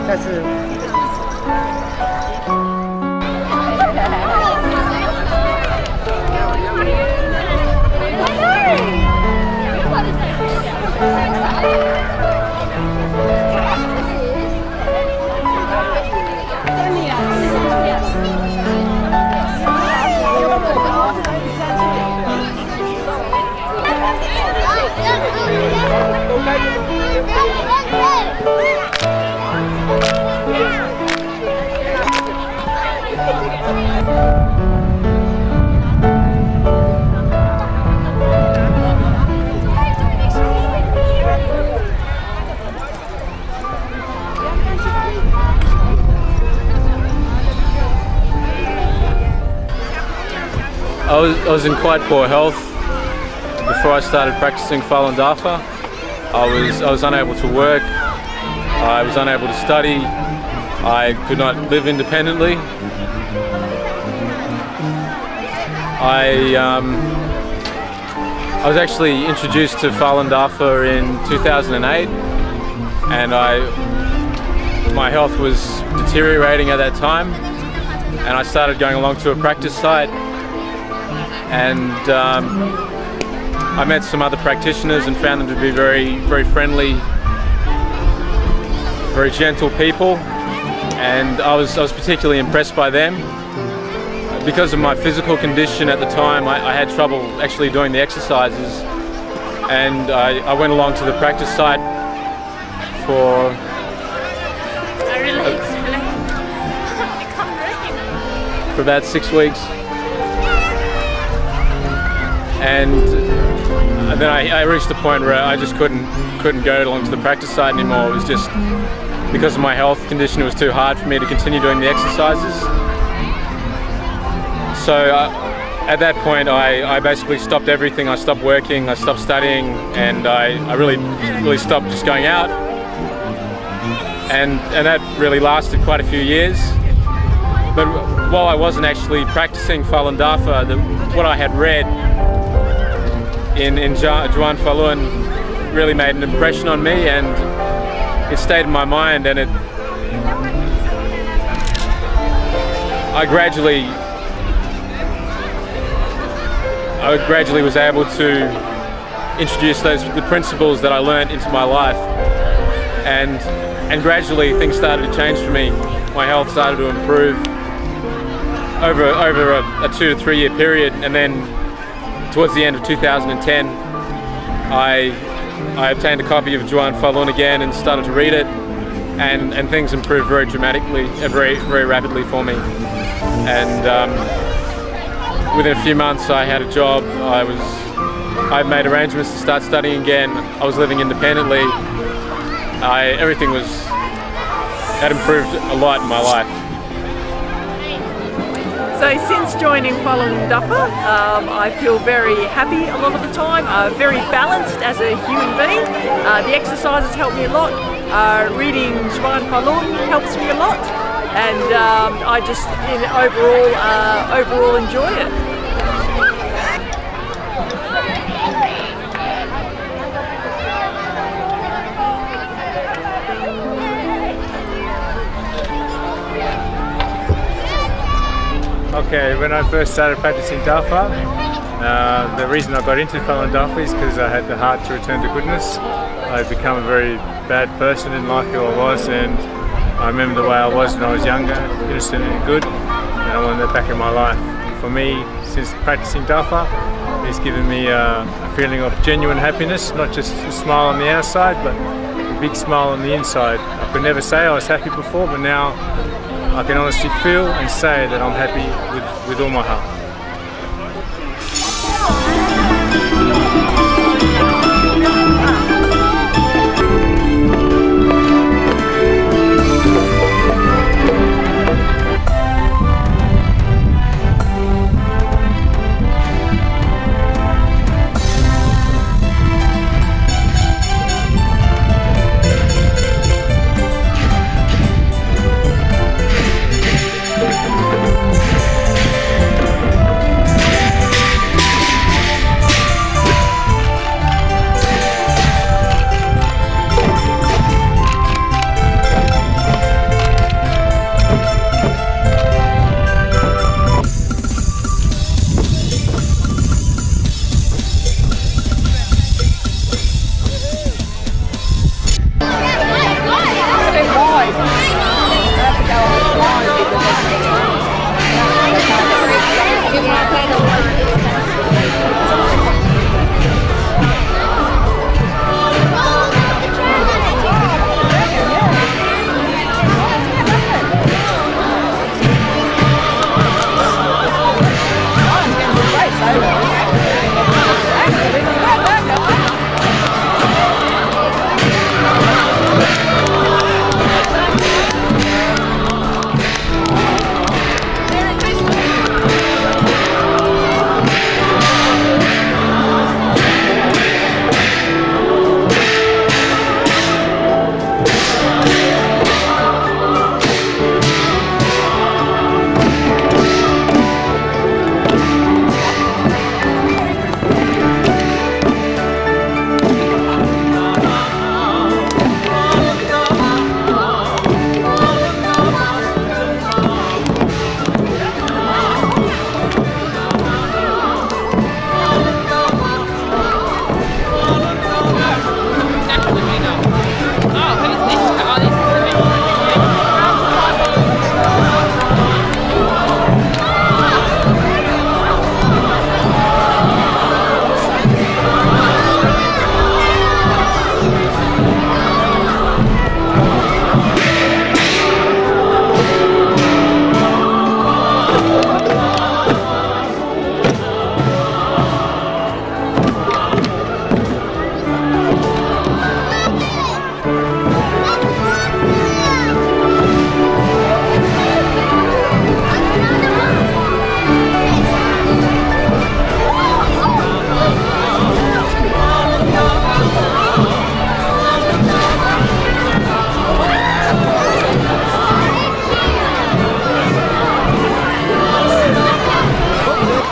但是。I was in quite poor health before I started practicing Falun Dafa. I was unable to work, I was unable to study, I could not live independently. I was actually introduced to Falun Dafa in 2008, and my health was deteriorating at that time, and I started going along to a practice site, and I met some other practitioners and found them to be very, very friendly, very gentle people, and I was particularly impressed by them. Because of my physical condition at the time, I had trouble actually doing the exercises, and I went along to the practice site for about 6 weeks, and then I reached the point where I just couldn't go along to the practice site anymore. It was just because of my health condition, it was too hard for me to continue doing the exercises. So at that point, I basically stopped everything. I stopped working, I stopped studying, and I really stopped just going out. And that really lasted quite a few years. But while I wasn't actually practicing Falun Dafa, what I had read in Juan Falun really made an impression on me, and it stayed in my mind, and I gradually was able to introduce the principles that I learned into my life, and gradually things started to change for me. My health started to improve over a 2 to 3 year period, and then towards the end of 2010 I obtained a copy of Juan Falun again and started to read it, and things improved very dramatically and very rapidly for me. And within a few months I had a job, I made arrangements to start studying again, I was living independently, everything had improved a lot in my life. So since joining Falun Dafa, I feel very happy a lot of the time, very balanced as a human being. The exercises help me a lot, reading Juan Falun helps me a lot, and I just overall enjoy it. Okay, when I first started practicing Dafa, the reason I got into Falun Dafa is because I had the heart to return to goodness. I'd become a very bad person, didn't like who I was, and I remember the way I was when I was younger, innocent and good, and I wanted that back in my life. For me, since practicing Dafa, it's given me a feeling of genuine happiness, not just a smile on the outside, but a big smile on the inside. I could never say I was happy before, but now I can honestly feel and say that I'm happy with all my heart.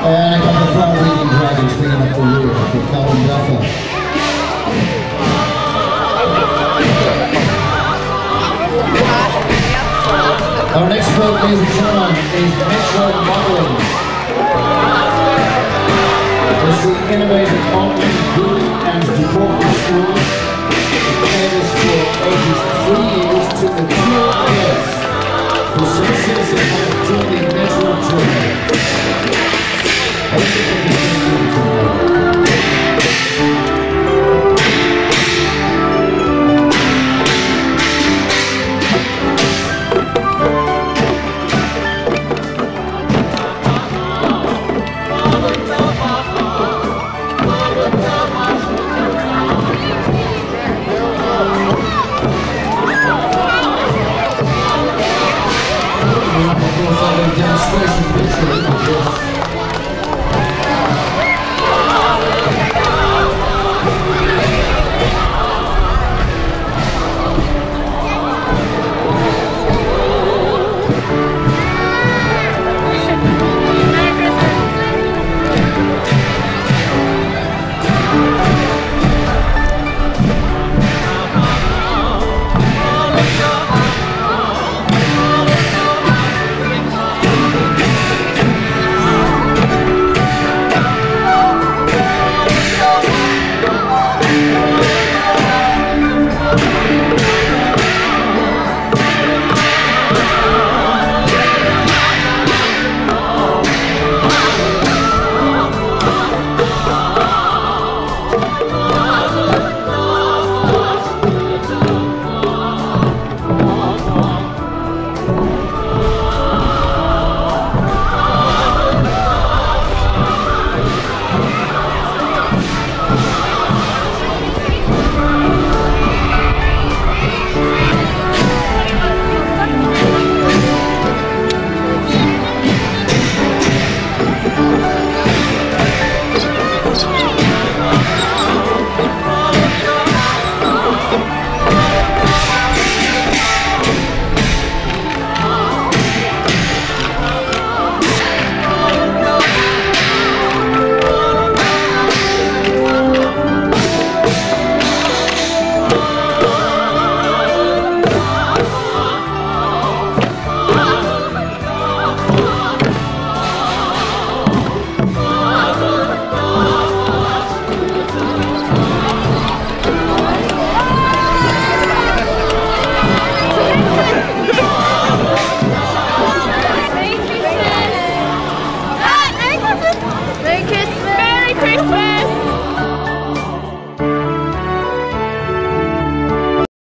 And a couple of far-reaching dragons bringing up the rear for Fallon Duffer. Our next boat, ladies and gentlemen, is Metro Modeling. It's the innovative online good and department school. It caters for ages 3 years to the